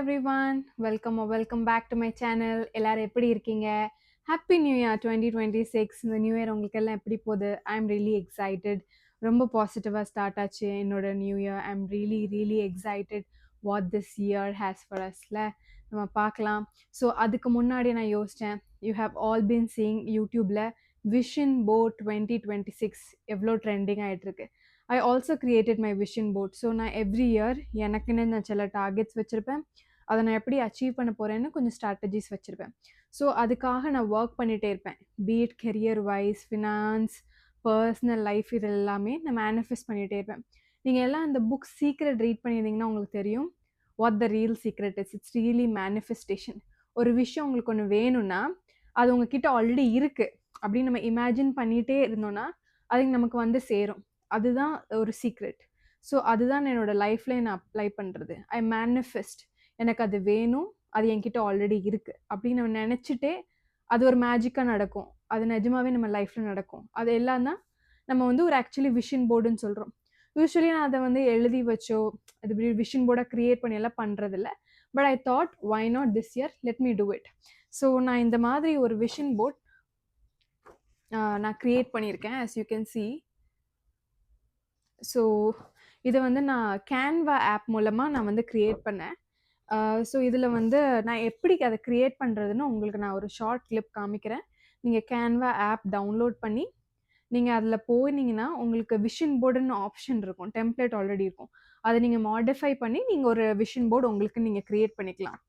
everyone, welcome back to my channel. எல்லாரும் எப்படி இருக்கீங்க? Happy New Year 2026. இந்த நியூ இயர் உங்களுக்கு எல்லாம் எப்படி போகுது? I'm really excited. ரொம்ப பாசிட்டிவா ஸ்டார்ட் ஆச்சு என்னோட new year. I'm really excited what this year has for usல நம்ம பார்க்கலாம். ஸோ அதுக்கு முன்னாடி நான் யோசித்தேன், you have all been seeing யூடியூப்ல விஷன் போர்ட் 2026 எவ்வளோ ட்ரெண்டிங் ஆகிட்டு இருக்கு. I also created my vision board. So நான் எவ்ரி இயர் எனக்குன்னு நான் சில டார்கெட்ஸ் வச்சுருப்பேன். அதை நான் எப்படி அச்சீவ் பண்ண போகிறேன்னு கொஞ்சம் ஸ்ட்ராட்டஜிஸ் வச்சுருப்பேன். ஸோ அதுக்காக நான் ஒர்க் பண்ணிகிட்டே இருப்பேன். Be it career wise, finance, personal life, இது எல்லாமே நான் மேனிஃபெஸ்ட் பண்ணிகிட்டே இருப்பேன். நீங்கள் எல்லாம் இந்த புக் சீக்ரெட் ரீட் பண்ணியிருந்தீங்கன்னா உங்களுக்கு தெரியும் what the real secret is. It's really manifestation. ஒரு விஷயம் உங்களுக்கு ஒன்று வேணும்னா அது உங்ககிட்ட ஆல்ரெடி இருக்குது அப்படின்னு நம்ம இமேஜின் பண்ணிகிட்டே இருந்தோன்னா அதுக்கு நமக்கு வந்து சேரும். அதுதான் ஒரு சீக்ரெட். ஸோ அதுதான் என்னோட லைஃப்ல நான் அப்ளை பண்ணுறது. ஐ மேனிஃபெஸ்ட், எனக்கு அது வேணும், அது என்கிட்ட ஆல்ரெடி இருக்குது அப்படின்னு நம்ம நினச்சிட்டே அது ஒரு மேஜிக்காக நடக்கும். அது நிஜமாவே நம்ம லைஃப்பில் நடக்கும். அது எல்லாம் தான் நம்ம வந்து ஒரு ஆக்சுவலி விஷன் போர்டுன்னு சொல்கிறோம். யூஸ்வலி நான் அதை வந்து எழுதி வச்சோ அது இப்படி விஷன் போர்டாக க்ரியேட் பண்ணி எல்லாம் பண்ணுறதில்ல. But I thought why not this year, let me do it. So நான் இந்த மாதிரி ஒரு விஷன் போர்ட் நான் க்ரியேட் பண்ணியிருக்கேன். as you can see. ஸோ இதை வந்து நான் கேன்வா ஆப் மூலமாக நான் வந்து க்ரியேட் பண்ணேன். ஸோ இதில் வந்து நான் எப்படி அதை க்ரியேட் பண்ணுறதுன்னு உங்களுக்கு நான் ஒரு ஷார்ட் கிளிப் காமிக்கிறேன். நீங்கள் கேன்வா ஆப் டவுன்லோட் பண்ணி நீங்கள் அதில் போனீங்கன்னா உங்களுக்கு விஷன் போர்டுன்னு ஆப்ஷன் இருக்கும். டெம்ப்ளேட் ஆல்ரெடி இருக்கும். அதை நீங்கள் மாடிஃபை பண்ணி நீங்கள் ஒரு விஷன் போர்டு உங்களுக்கு நீங்கள் க்ரியேட் பண்ணிக்கலாம்.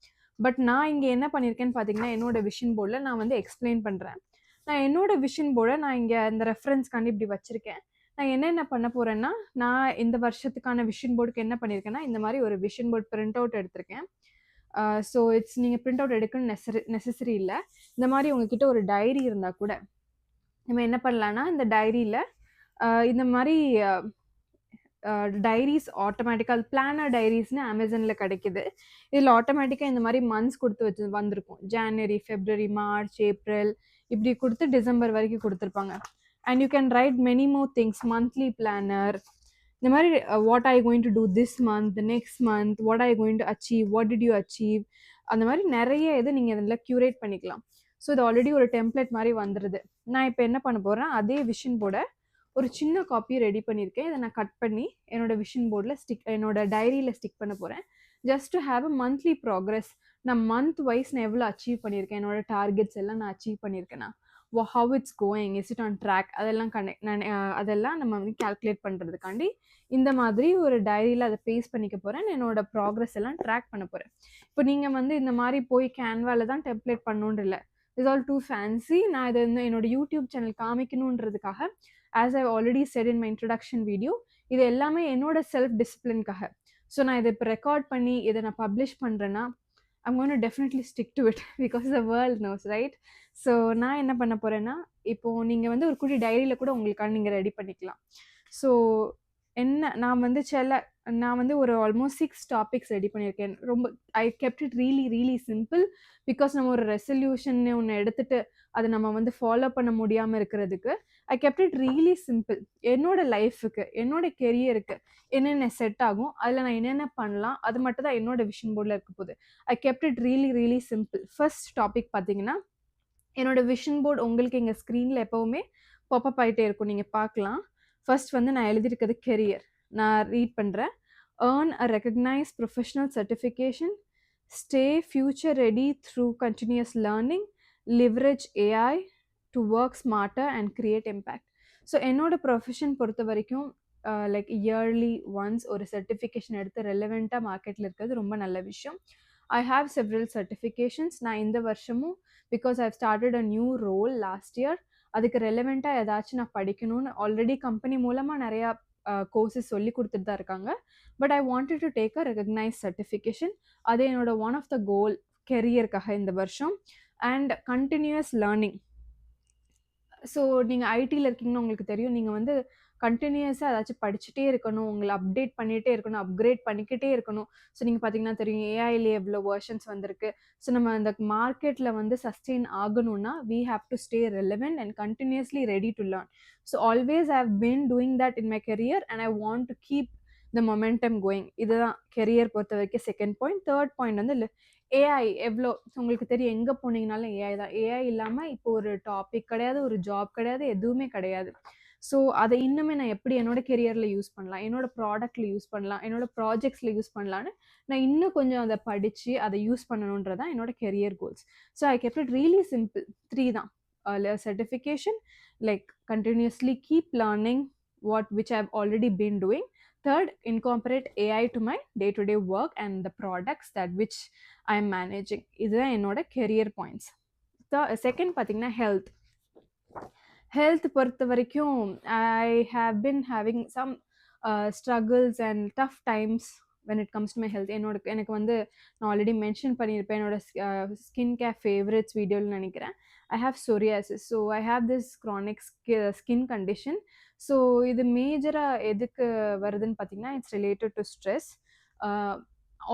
பட் நான் இங்கே என்ன பண்ணியிருக்கேன்னு பார்த்தீங்கன்னா, என்னோட விஷன் போர்டில் நான் வந்து எக்ஸ்பிளைன் பண்ணுறேன். நான் என்னோட விஷன் போர்டை நான் இங்கே இந்த ரெஃபரன்ஸ்க்காண்டி இப்படி வச்சுருக்கேன். நான் என்னென்ன பண்ண போகிறேன்னா, நான் இந்த வருஷத்துக்கான விஷன் போர்டுக்கு என்ன பண்ணியிருக்கேன்னா, இந்த மாதிரி ஒரு விஷன் போர்ட் பிரிண்ட் அவுட் எடுத்திருக்கேன். ஸோ நீங்கள் பிரிண்ட் அவுட் எடுக்கணும்னு நெசசரி இல்லை. இந்த மாதிரி உங்ககிட்ட ஒரு டைரி இருந்தால் கூட நம்ம என்ன பண்ணலான்னா, இந்த டைரியில் இந்த மாதிரி டைரிஸ் ஆட்டோமேட்டிக்காக பிளானர் டைரிஸ்னு அமேசானில் கிடைக்கிது. இதில் ஆட்டோமேட்டிக்காக இந்த மாதிரி மந்த்ஸ் கொடுத்து வந்திருக்கும். ஜனவரி, ஃபெப்ரவரி, மார்ச், ஏப்ரல் இப்படி கொடுத்து டிசம்பர் வரைக்கும் கொடுத்துருப்பாங்க. and you can write many more things, monthly planner, இந்த மாதிரி what are you going to do this month, the next month, what are you going to achieve, what did you achieve, அந்த மாதிரி நிறைய இது நீங்கள் இதில் க்யூரேட் பண்ணிக்கலாம். So இது ஆல்ரெடி ஒரு டெம்ப்ளேட் மாதிரி வந்துடுது. நான் இப்போ என்ன பண்ண போகிறேன், அதே விஷன் போர்டை ஒரு சின்ன காப்பி ரெடி பண்ணியிருக்கேன். இதை நான் கட் பண்ணி என்னோட விஷன் போர்டில் என்னோட டைரியில் ஸ்டிக் பண்ண போகிறேன். Just to have a monthly progress. நான் மந்த் வைஸ் நான் எவ்வளோ அச்சீவ் பண்ணியிருக்கேன், என்னோட டார்கெட்ஸ் எல்லாம் நான் அச்சீவ் பண்ணியிருக்கேன்னா, how it's going, is it on track, அதெல்லாம் நம்ம வந்து கால்குலேட் பண்ணுறதுக்காண்டி இந்த மாதிரி ஒரு டைரியில் அதை பேஸ்ட் பண்ணிக்க போகிறேன். என்னோட ப்ராக்ரஸ் எல்லாம் ட்ராக் பண்ண போகிறேன். இப்போ நீங்கள் வந்து இந்த மாதிரி போய் கேன்வாவில் தான் டெம்ப்ளேட் பண்ணணுன்ற இல்லை. It's all too fancy. நான் இதை வந்து என்னோட யூடியூப் சேனல் காமிக்கணுன்றதுக்காக, as I already said in my introduction video, இது எல்லாமே என்னோட செல்ஃப் டிசிப்ளின்காக. ஸோ நான் இதை இப்போ ரெக்கார்ட் பண்ணி இதை நான் பப்ளிஷ் பண்ணுறேன்னா, I'm going to definitely stick to it because the world knows, right? So நான் என்ன பண்ண போகிறேன்னா, இப்போது நீங்கள் வந்து ஒரு குட்டி டைரியில் கூட உங்களுக்கான நீங்கள் ரெடி பண்ணிக்கலாம். ஸோ நான் வந்து ஒரு ஆல்மோஸ்ட் 6 டாபிக்ஸ் ரெடி பண்ணியிருக்கேன். ரொம்ப ஐ kept it really simple. Because நம்ம ஒரு ரெசல்யூஷன் ஒன்று எடுத்துகிட்டு அதை நம்ம வந்து ஃபாலோ பண்ண முடியாமல் இருக்கிறதுக்கு ஐ கெப்ட் இட் ரியலி சிம்பிள். என்னோட லைஃபுக்கு, என்னோட கெரியருக்கு என்னென்ன செட் ஆகும், அதில் நான் என்னென்ன பண்ணலாம், அது மட்டும் தான் என்னோட விஷன் போர்டில் இருக்க போகுது. ஐ kept it really simple. First topic பார்த்தீங்கன்னா, என்னோட விஷன் போர்டு உங்களுக்கு எங்கள் ஸ்க்ரீனில் எப்போவுமே பாப்பப் ஆகிட்டே இருக்கும், நீங்கள் பார்க்கலாம். ஃபர்ஸ்ட் வந்து நான் எழுதியிருக்கிறது கெரியர். நான் ரீட் பண்ணுறேன். earn a recognized professional certification, stay future ready through continuous learning, leverage AI to work smarter and create impact. So என்னோட ப்ரொஃபஷன் பொறுத்த வரைக்கும் லைக் இயர்லி ஒன்ஸ் ஒரு சர்டிஃபிகேஷன் எடுத்து ரெலவெண்ட்டாக மார்க்கெட்டில் இருக்கிறது ரொம்ப நல்ல விஷயம். I have several certifications. நான் இந்த வருஷமும் because I started a new role last year, அதுக்கு ரெலவெண்ட்டாக ஏதாச்சும் நான் படிக்கணும்னு ஆல்ரெடி கம்பெனி மூலமாக நிறையா கோர்சஸ் சொல்லி கொடுத்துட்டு தான் இருக்காங்க. But I wanted to take a recognise certification. அது என்னோட ஒன் ஆஃப் த கோல் கெரியருக்காக இந்த வருஷம். And continuous learning. ஸோ நீங்கள் ஐடியில் இருக்கீங்கன்னு உங்களுக்கு தெரியும், நீங்கள் வந்து கண்டினியூஸாக ஏதாச்சும் படிச்சுட்டே இருக்கணும், உங்களை அப்டேட் பண்ணிகிட்டே இருக்கணும், அப்கிரேட் பண்ணிக்கிட்டே இருக்கணும். ஸோ நீங்கள் பார்த்தீங்கன்னா தெரியும், ஏஐலே எவ்வளோ வெர்ஷன்ஸ் வந்திருக்கு. ஸோ நம்ம அந்த மார்க்கெட்டில் வந்து சஸ்டெயின் ஆகணும்னா we have to stay relevant and continuously ready to learn. So always I have been doing that in my career and I want to keep the momentum going. இதுதான் career பொறுத்த வரைக்கும் second point. Third point வந்து AI எவ்வளோ உங்களுக்கு தெரியும், எங்கே போனீங்கனாலும் AI தான். AI இல்லாமல் இப்போ ஒரு டாபிக் கிடையாது, ஒரு ஜாப் கிடையாது, எதுவுமே கிடையாது. ஸோ அதை இன்னுமே நான் எப்படி என்னோட கெரியரில் யூஸ் பண்ணலாம், என்னோட ப்ராடக்ட்டில் யூஸ் பண்ணலாம், என்னோட ப்ராஜெக்ட்ஸில் யூஸ் பண்ணலான்னு நான் இன்னும் கொஞ்சம் அதை படித்து அதை யூஸ் பண்ணணுன்றதான் என்னோட career goals. So I kept it really simple. 3 தான். Certification, like continuously keep learning which I've already been doing. Third, incorporate AI to my day-to-day work and the products that which I'm managing. இதுதான் என்னோட career points. Second பார்த்தீங்கன்னா health பொறுத்த வரைக்கும் I have been having some struggles and tough times when it comes to my health. எனக்கு வந்து நான் already mention பண்ணியிருப்பேன் என்னோட ஸ்கின் கேர் ஃபேவரட்ஸ் வீடியோவில் நினைக்கிறேன். I have psoriasis. So I have this chronic skin condition. So இது மேஜராக எதுக்கு வருதுன்னு பார்த்தீங்கன்னா, it's related to stress.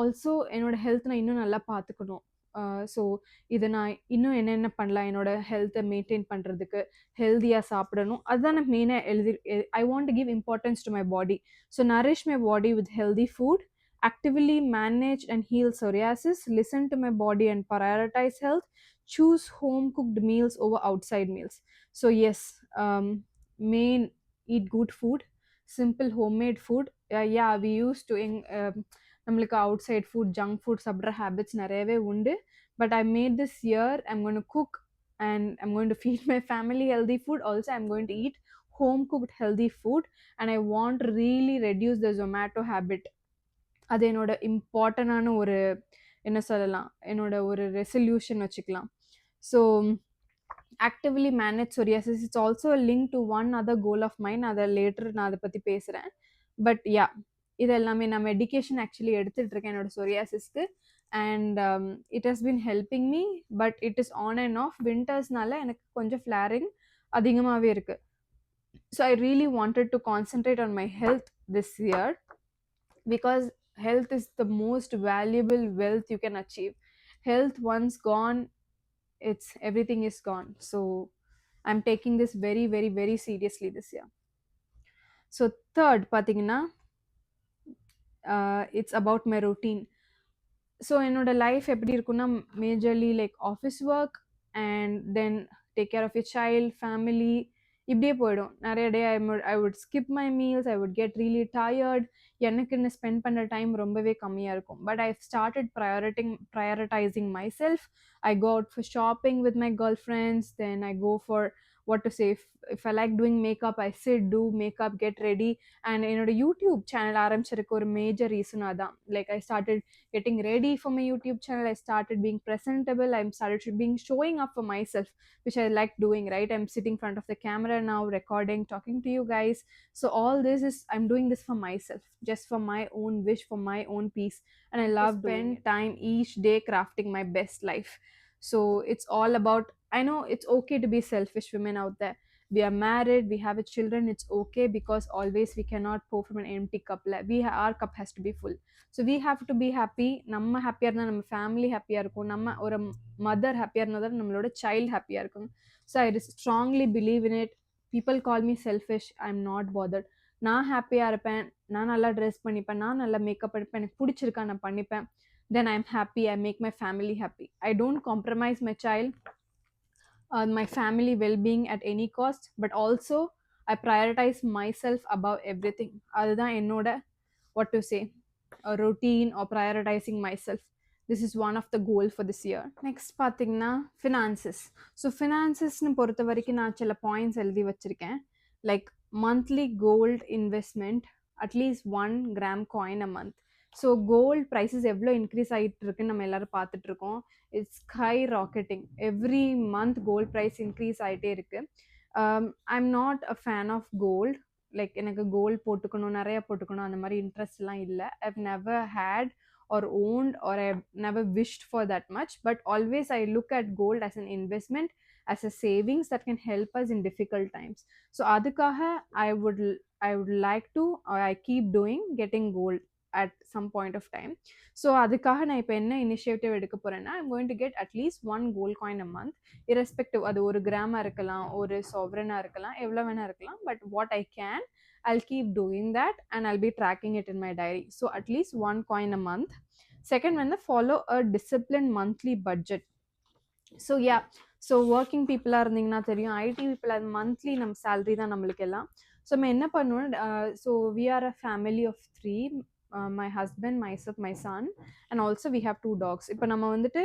Also என்னோட ஹெல்த் நான் இன்னும் நல்லா பார்த்துக்கணும். ஸோ இதை நான் இன்னும் என்னென்ன பண்ணலாம் என்னோட ஹெல்த்தை மெயின்டைன் பண்ணுறதுக்கு, ஹெல்த்தியாக சாப்பிடணும். அதுதான் நான் மெயினாக ஐ want to give importance to my body. So nourish my body with healthy food, actively manage and heal psoriasis, listen to my body and prioritize health, choose home cooked meals over outside meals. So yes, main, eat good food, simple homemade food. Yeah, we used to நம்மளுக்கு outside food, junk food சாப்பிட்ற habits நிறையவே உண்டு. But I made this year I'm going to cook and I'm going to feed my family healthy food. Also, I'm going to eat home cooked healthy food, and I want to really reduce the Zomato habit. அது என்னோட இம்பார்ட்டண்டான ஒரு என்ன சொல்லலாம், என்னோட ஒரு resolution வச்சுக்கலாம். So actively manage psoriasis, it's also link to one other goal of mind. அதை லேட்டர் நான் அதை பற்றி பேசுகிறேன். பட் யா, இது எல்லாமே நான் மெடிக்கேஷன் ஆக்சுவலி எடுத்துகிட்டு இருக்கேன் என்னோட சொரியாசிஸ்க்கு. And it has been helping me. But it is on and off. வின்டர்ஸ்னால எனக்கு கொஞ்சம் ஃப்ளாரிங் அதிகமாகவே இருக்குது. So I really wanted to concentrate on my health this year, because health is the most valuable wealth you can achieve. Health once gone, it's everything is gone. So I'm taking this very very very seriously this year. So third pathina, it's about my routine. So என்னோட life எப்படி இருக்குன்னா, majorly like office work and then take care of your child, family, இப்படியே போயிடும். நிறைய day I would skip my meals, I would get really tired. எனக்குன்னு spend பண்ணுற time ரொம்பவே கம்மியாக இருக்கும். But I started prioritising myself. I go out for shopping with my girlfriends, then I go for what to say, if I like doing makeup, I sit, do makeup, get ready. And என்னோட YouTube channel ஆரம்பிச்சிருக்கு ஒரு major reason அதான். Like I started getting ready for my YouTube channel. I started being presentable. I started being showing up for myself, which I like doing, right? I'm sitting in front of the camera now, recording, talking to you guys. So all this is, I'm doing this for myself, just for my own wish, for my own peace. And I love to spend time each day crafting my best life. So it's all about, I know it's okay to be selfish women out there. We are married, we have a children, it's okay, because always we cannot pour from an empty cup. Our cup has to be full. So we have to be happy. நம்ம ஹாப்பியாக இருந்தால் நம்ம family ஹாப்பியாக இருக்கும். நம்ம ஒரு mother ஹாப்பியாக இருந்தால் தான் நம்மளோட சைல்டு ஹாப்பியாக இருக்கும். So I strongly believe in it. People call me selfish, I am not bothered. நான் ஹாப்பியாக இருப்பேன், நான் நல்லா ட்ரெஸ் பண்ணிப்பேன், நான் நல்லா மேக்கப் பண்ணிப்பேன், எனக்கு பிடிச்சிருக்கா நான் பண்ணிப்பேன், then I am happy. I make my family happy. I don't compromise my child, my family well-being at any cost, but also I prioritize myself above everything. அதுதான் என்னோட what to say, a routine or prioritizing myself. This is one of the goal for this year. Next பார்த்தீங்கன்னா finances. So ஃபினான்சஸ்னு பொறுத்த வரைக்கும் நான் சில points எழுதி வச்சுருக்கேன். Like monthly gold investment, at least 1 gram coin a month. So gold prices எவ்வளோ increase ஆகிட்டு இருக்குன்னு நம்ம எல்லோரும் பார்த்துட்ருக்கோம். It's skyrocketing. Every month gold price increase ஆகிட்டே இருக்குது. I am not a fan of gold. Like எனக்கு கோல்ட் போட்டுக்கணும், நிறையா போட்டுக்கணும், அந்த மாதிரி இன்ட்ரெஸ்ட்லாம் இல்லை. I've never had or owned, or I've never wished for that much, but always I look at gold as an investment, as a savings that can help us in difficult times. So adukkaga I would like to, or I keep doing, getting gold at some point of time. So adukkaga na ipo enna initiative edukka porena, I'm going to get at least 1 gold coin a month, irrespective adu 1 gram ah irukkalam, or sovereign ah irukkalam, evlo vena irukkalam, but what I can, I'll keep doing that and I'll be tracking it in my diary. So at least one coin a month. Second one, follow a disciplined monthly budget. So yeah so working பீப்புளாக இருந்தீங்கன்னா தெரியும், IT people monthly நம்ம salary தான் நம்மளுக்கு எல்லாம். So நம்ம என்ன பண்ணுவோம், so we are a family of 3, my husband, myself, my son, and also we have 2 dogs. இப்போ நம்ம வந்துட்டு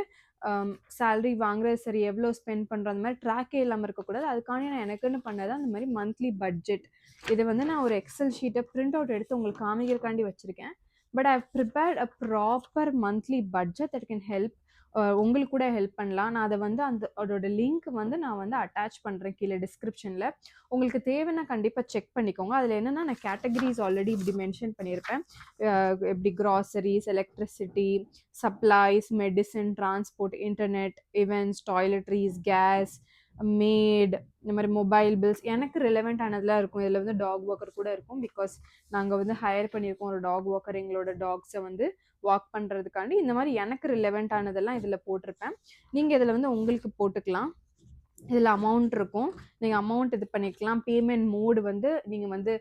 சேலரி வாங்குறது சரி, எவ்வளோ ஸ்பெண்ட் பண்ணுறோம், அந்த மாதிரி ட்ராக்கே இல்லாமல் இருக்கக்கூடாது. அதுக்கான நான் எனக்குன்னு பண்ணதான் அந்த மாதிரி மந்த்லி பட்ஜெட். இதை வந்து நான் ஒரு எக்ஸல் ஷீட்டை பிரிண்ட் அவுட் எடுத்து உங்களுக்கு காமிக்கிறக்காண்டி வச்சுருக்கேன். But I have prepared a proper monthly budget that can help உங்களுக்கு கூட ஹெல்ப் பண்ணலாம். நான் அதை வந்து அதோட லிங்க் வந்து நான் வந்து அட்டாச் பண்ணுறேன் கீழே டிஸ்கிரிப்ஷனில். உங்களுக்கு தேவைன்னா கண்டிப்பாக செக் பண்ணிக்கோங்க. அதில் என்னென்னா நான் கேட்டகரிஸ் ஆல்ரெடி இப்படி மென்ஷன் பண்ணியிருப்பேன். எப்படி groceries, electricity, supplies, medicine, transport, internet, events, toiletries, gas, maid, இந்த மாதிரி மொபைல் பில்ஸ், எனக்கு ரிலவெண்ட் ஆனதுலாம் இருக்கும். இதில் வந்து டாக் வாக்கர் கூட இருக்கும். பிகாஸ் நாங்கள் வந்து ஹையர் பண்ணியிருக்கோம் ஒரு டாக் வாக்கர் எங்களோட டாக்ஸை வந்து வாக் பண்ணுறதுக்காண்டி. இந்த மாதிரி எனக்கு ரிலவெண்ட் ஆனதெல்லாம் இதில் போட்டிருப்பேன். நீங்கள் இதில் வந்து உங்களுக்கு போட்டுக்கலாம். இதில் அமௌண்ட் இருக்கும், நீங்கள் அமௌண்ட் இது பண்ணிக்கலாம். பேமெண்ட் மோடு வந்து நீங்கள் வந்து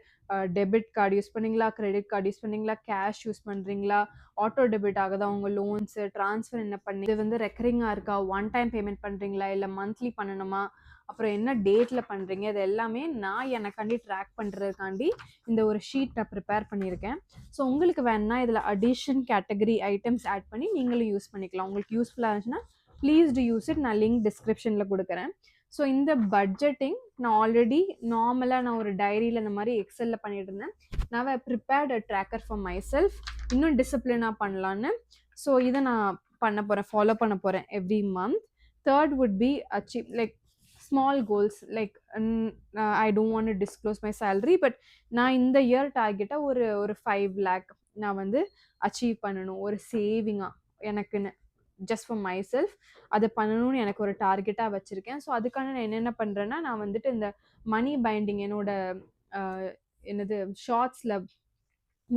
டெபிட் கார்டு யூஸ் பண்ணுறீங்களா, கிரெடிட் கார்டு யூஸ் பண்ணுறீங்களா, கேஷ் யூஸ் பண்ணுறீங்களா, ஆட்டோ டெபிட் ஆகுதா உங்கள் லோன்ஸு, ட்ரான்ஸ்ஃபர் என்ன பண்ணி, இது வந்து ரெக்கரிங்காக இருக்கா, ஒன் டைம் பேமெண்ட் பண்ணுறீங்களா இல்லை மந்த்லி பண்ணணுமா, அப்புறம் என்ன டேட்டில் பண்ணுறீங்க, இது எல்லாமே நான் எனக்காண்டி ட்ராக் பண்ணுறதுக்காண்டி இந்த ஒரு ஷீட் நான் ப்ரிப்பேர் பண்ணியிருக்கேன். ஸோ உங்களுக்கு வேணுன்னா இதில் அடிஷன் கேட்டகரி ஐட்டம்ஸ் ஆட் பண்ணி நீங்களும் யூஸ் பண்ணிக்கலாம். உங்களுக்கு யூஸ்ஃபுல்லாக இருந்துச்சுன்னா ப்ளீஸ் டு யூஸ் இட். நான் லிங்க் டிஸ்கிரிப்ஷனில் கொடுக்குறேன். ஸோ இந்த பட்ஜெட்டிங் நான் ஆல்ரெடி நார்மலாக நான் ஒரு டைரியில் இந்த மாதிரி எக்ஸலில் பண்ணிட்டு இருந்தேன். நான் prepared a tracker for my self, இன்னும் டிசிப்ளினாக பண்ணலான்னு. ஸோ இதை நான் பண்ண போகிறேன், ஃபாலோ பண்ண போகிறேன் every month. Third would be achieve like small goals. Like I don't want to disclose my salary, but நான் இந்த இயர் டார்கெட்டாக ஒரு 5 lakh நான் வந்து அச்சீவ் பண்ணணும், ஒரு சேவிங்காக எனக்குன்னு, ஜஸ்ட் ஃபார் மை செல்ஃப். அதை பண்ணணும்னு எனக்கு ஒரு டார்கெட்டாக வச்சுருக்கேன். ஸோ அதுக்கான நான் என்னென்ன பண்ணுறேன்னா, நான் வந்துட்டு இந்த மணி பைண்டிங் என்னோட என்னது ஷார்ட்ஸில்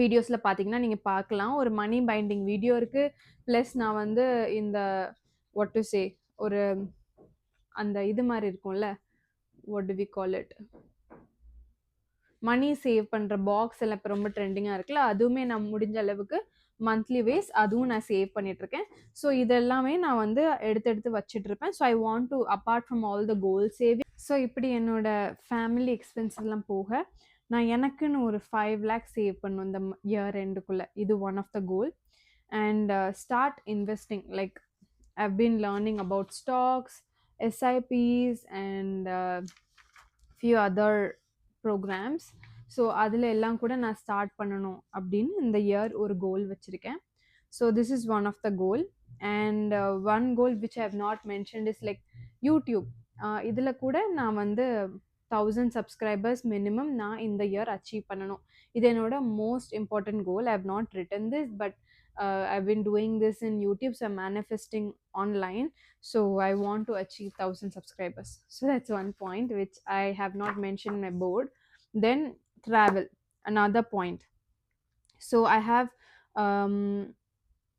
வீடியோஸில் பார்த்தீங்கன்னா நீங்கள் பார்க்கலாம், ஒரு மணி பைண்டிங் வீடியோ இருக்குது. ப்ளஸ் நான் வந்து இந்த வாட் டு சே ஒரு அந்த இது மாதிரி இருக்கும்ல, what do we call it, money save பண்ணுற பாக்ஸ் எல்லாம் இப்போ ரொம்ப ட்ரெண்டிங்காக இருக்குல்ல, அதுவுமே நான் முடிஞ்ச அளவுக்கு மந்த்லி வேஸ் அதுவும் நான் சேவ் பண்ணிகிட்ருக்கேன். ஸோ இதெல்லாமே நான் வந்து எடுத்து வச்சுட்ருப்பேன். So I want to apart from all the goal saving. So இப்படி என்னோட ஃபேமிலி எக்ஸ்பென்சஸ்லாம் போக நான் எனக்குன்னு ஒரு 5 lakh சேவ் பண்ணும் இந்த இயர் எண்டுக்குள்ளே. இது one of the goal. And start investing. Like I've been learning about stocks, SIPs and few other programs. So அதில் எல்லாம் கூட நான் ஸ்டார்ட் பண்ணணும் அப்படின்னு இந்த இயர் ஒரு கோல் வச்சுருக்கேன். So this is one of the goal. And one goal which I have not mentioned is like YouTube. இதில் கூட நான் வந்து 1000 சப்ஸ்கிரைபர்ஸ் மினிமம் நான் இந்த இயர் அச்சீவ் பண்ணணும். இது என்னோட most important goal. I have not written this, but I've been doing this in YouTube, so I'm manifesting online. So I want to achieve 1000 subscribers. So that's one point which I have not mentioned in my board. Then travel, another point. So I have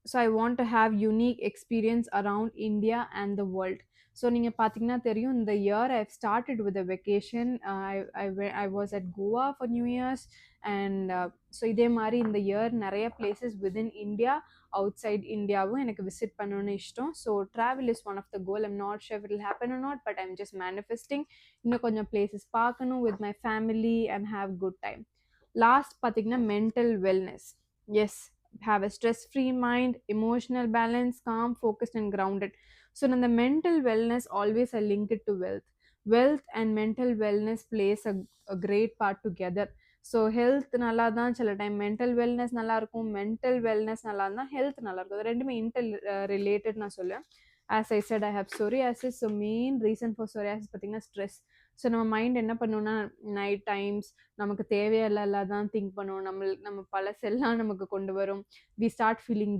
so I want to have unique experience around India and the world. So நீங்கள் பார்த்தீங்கன்னா தெரியும், இந்த year I started with a vacation. I was at Goa for new years. And so இதே மாதிரி இந்த year நிறைய places within India, outside இந்தியாவும் எனக்கு விசிட் பண்ணணும்னு இஷ்டம். So travel is one of the goal. I'm not sure it will happen or not, but I'm just manifesting. இன்னும் கொஞ்சம் பிளேசஸ் பார்க்கணும் with my family and have good time. Last பார்த்தீங்கன்னா mental wellness. Yes, have a stress-free mind, emotional balance, calm, focused and grounded. So in the mental wellness, always I link it to wealth. Wealth and mental wellness plays a great part together. So health நல்லா தான் சில time mental wellness நல்லா இருக்கும், mental wellness நல்லா இருந்தால் health நல்லா இருக்கும். அது ரெண்டுமே இன்டர் ரிலேட்டட் நான் சொல்லுவேன். As I said, I have psoriasis. So main reason for psoriasis பார்த்தீங்கன்னா ஸ்ட்ரெஸ். ஸோ நம்ம மைண்ட் என்ன பண்ணுவோம்னா, நைட் டைம்ஸ் நமக்கு தேவையில்லாம் தான் திங்க் பண்ணுவோம். நம்ம பழசெல்லாம் நமக்கு கொண்டு வரும். we start feeling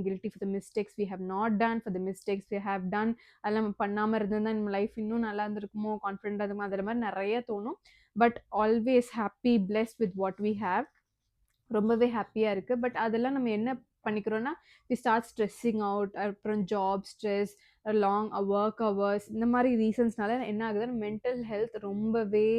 guilty for the mistakes we have not done, for the mistakes we have done. அதெல்லாம் நம்ம பண்ணாமல் இருந்திருந்தால் நம்ம லைஃப் இன்னும் நல்லா இருந்திருக்குமோ, கான்ஃபிடென்ட்டாக இருக்குமோ, அதில் மாதிரி நிறைய தோணும். But always happy, blessed with what we have. ரொம்பவே ஹாப்பியாக இருக்குது. பட் அதெல்லாம் நம்ம என்ன பண்ணிக்கிறோன்னா, வி ஸ்டார்ட் ஸ்ட்ரெஸ்ஸிங் அவுட். அப்புறம் job stress, long work hours, இந்த மாதிரி ரீசன்ஸ்னால என்ன ஆகுதுன்னா மென்டல் ஹெல்த் ரொம்பவே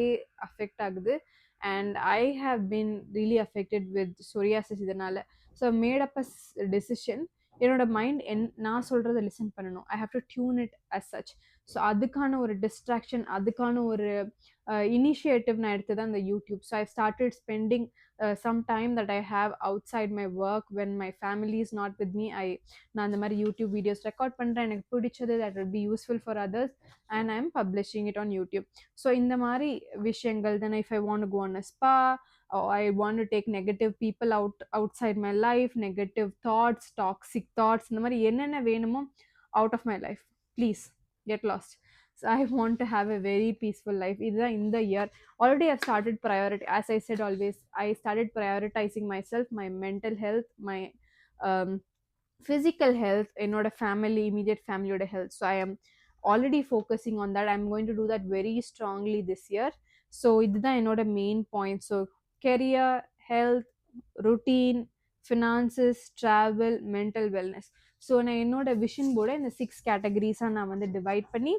அஃபெக்ட் ஆகுது. and I have been really affected with psoriasis இதனால. So I made up a decision. என்னோட மைண்ட் நான் சொல்றதை லிசன் பண்ணணும். I have to tune it as such. So அதுக்கான ஒரு டிஸ்ட்ராக்ஷன், அதுக்கான ஒரு இனிஷியேட்டிவ் நான் எடுத்து தான் இந்த YouTube. So I started spending some time that I have outside my work when my family is not with me. நான் அந்த மாதிரி யூடியூப் வீடியோஸ் ரெக்கார்ட் பண்ணுறேன், எனக்கு பிடிச்சது, that will be useful for others, and I am publishing it on YouTube. So இந்த மாதிரி விஷயங்கள். Then if I want to go on a spa, or I want to take negative people outside my life, negative thoughts, toxic thoughts, இந்த மாதிரி என்னென்ன வேணுமோ out of my life, please get lost. So I want to have a very peaceful life. இதுதான் இந்த year. Already I've started priority, as I said always, I started prioritizing myself, my mental health, my um, physical health, என்னோட family, immediate family ஓட health. So I am already focusing on that. I'm going to do that very strongly this year. So இதுதான் என்னோட main point. So career, health, routine, finances, travel, mental wellness. So நான் என்னோட vision போர்டை இந்த 6 கேட்டகரிஸாக நான் வந்து divide பண்ணி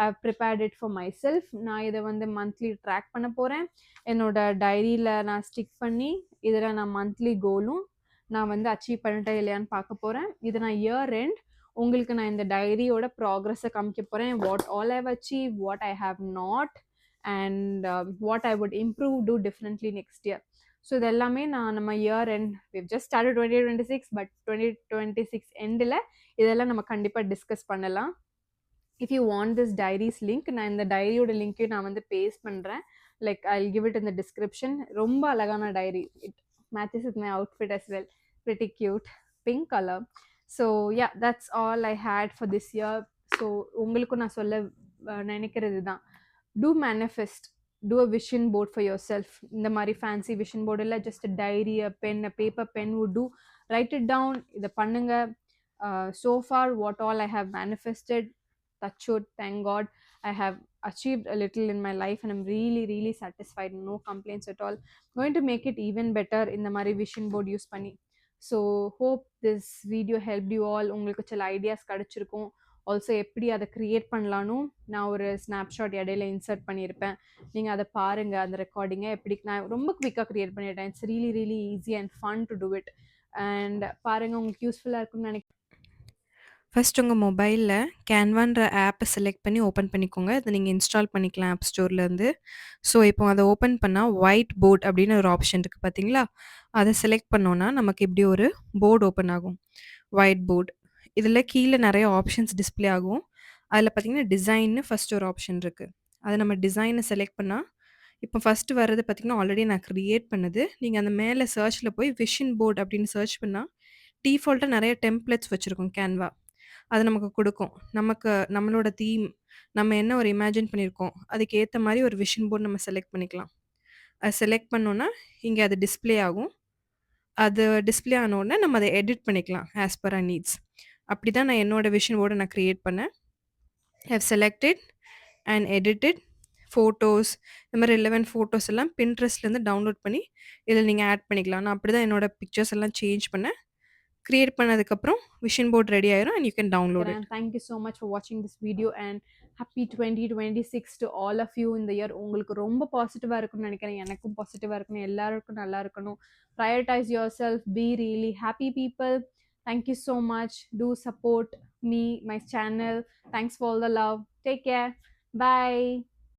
I prepared it for myself. நான் இதை வந்து மந்த்லி ட்ராக் பண்ண போகிறேன். என்னோட டைரியில் நான் ஸ்டிக் பண்ணி இதில் நான் மந்த்லி கோலும் நான் வந்து அச்சீவ் பண்ணிட்டேன் இல்லையான்னு பார்க்க போகிறேன். இது நான் இயர் எண்ட் உங்களுக்கு நான் இந்த டைரியோட ப்ராக்ரஸை காமிக்க போகிறேன். What all I have achieve, what I have not, and what I would improve do differently next year. So இது எல்லாமே நான் நம்ம year end we've just started 2026, but 2026 எண்டில் இதெல்லாம் நம்ம கண்டிப்பாக டிஸ்கஸ் பண்ணலாம். If you want this diary's link, நான் இந்த டைரியோட லிங்க்கையும் நான் வந்து பேஸ்ட் பண்ணுறேன். Like I will give it in the description. ரொம்ப அழகான diary. It matches with my outfit as well. Pretty cute pink color. So yeah, that's all I had for this year. So உங்களுக்கு நான் சொல்ல நினைக்கிறது தான், do manifest, do a vision board for yourself. இந்த மாதிரி fancy vision board இல்லை, just a diary, a pen, a paper pen would do. Write it down. இதை பண்ணுங்க. So far what all I have manifested, touch wood, thank God, I have achieved a little in my life and I'm really really satisfied. No complaints at all. Going to make it even better in the mari vision board use பண்ணி. So hope this video helped you all. உங்களுக்கு சில ideas கிடைச்சிருக்கும். Also எப்படி அதை create பண்ணலான்னு நான் ஒரு snapshot இடையில இன்சர்ட் பண்ணியிருப்பேன். நீங்கள் அதை பாருங்கள், அந்த ரெக்கார்டிங்கை எப்படி நான் ரொம்ப குவிக்காக க்ரியேட் பண்ணிட்டேன். It's really really easy and fun to do it. And பாருங்கள், உங்களுக்கு யூஸ்ஃபுல்லாக இருக்கும்னு நினைக்கிறேன். ஃபர்ஸ்ட் உங்கள் மொபைலில் கேன்வான்ற ஆப்பை செலக்ட் பண்ணி ஓப்பன் பண்ணிக்கோங்க. அதை நீங்கள் இன்ஸ்டால் பண்ணிக்கலாம் ஆப் ஸ்டோர்லேருந்து. ஸோ இப்போ அதை ஓப்பன் பண்ணால் ஒயிட் போர்ட் அப்படின்னு ஒரு ஆப்ஷன் இருக்குது பார்த்தீங்களா? அதை செலக்ட் பண்ணோன்னா நமக்கு இப்படி ஒரு போர்டு ஓப்பன் ஆகும், ஒயிட் போர்டு. இதில் கீழே நிறைய ஆப்ஷன்ஸ் டிஸ்பிளே ஆகும். அதில் பார்த்தீங்கன்னா டிசைன்னு ஃபஸ்ட் ஒரு ஆப்ஷன் இருக்குது. அதை நம்ம டிசைனை செலக்ட் பண்ணால் இப்போ ஃபஸ்ட்டு வர்றது பார்த்தீங்கன்னா ஆல்ரெடி நான் க்ரியேட் பண்ணது. நீங்கள் அந்த மேலே சர்ச்சில் போய் விஷன் போர்ட் அப்படின்னு சர்ச் பண்ணால் டிஃபால்ட்டாக நிறைய டெம்ப்ளேட்ஸ் வச்சுருக்கோம் கேன்வா. அது நமக்கு கொடுக்கும். நமக்கு நம்மளோட தீம், நம்ம என்ன ஒரு இமேஜின் பண்ணியிருக்கோம், அதுக்கு ஏற்ற மாதிரி ஒரு விஷன் போர்டு நம்ம செலக்ட் பண்ணிக்கலாம். அது செலக்ட் பண்ணோன்னா இங்கே அது டிஸ்பிளே ஆகும். அது டிஸ்பிளே ஆனோடனே நம்ம அதை எடிட் பண்ணிக்கலாம் ஆஸ் பர் ஆர் நீட்ஸ். அப்படி தான் நான் என்னோட விஷன் போர்டை நான் க்ரியேட் பண்ணேன். I have selected and edited photos. இந்த மாதிரி ரிலவெண்ட் ஃபோட்டோஸ் எல்லாம் பின்ட்ரெஸ்ட்லேருந்து டவுன்லோட் பண்ணி இதில் நீங்கள் ஆட் பண்ணிக்கலாம். நான் அப்படி தான் என்னோட பிக்சர்ஸ் எல்லாம் சேஞ்ச் பண்ணேன். கிரியேட் பண்ணதுக்கப்புறம் விஷன் போர்ட் ரெடி ஆயிரும் and you can download it. Thank you so much for watching this video and happy 2026 to all of you in the year. உங்களுக்கு ரொம்ப பாசிட்டிவாக இருக்கும்னு நினைக்கிறேன். எனக்கும் பாசிட்டிவாக இருக்கணும், எல்லாருக்கும் நல்லா இருக்கணும். Prioritize yourself, be really happy people. Thank you so much. Do support me, my channel. Thanks for all the love. Take care. Bye.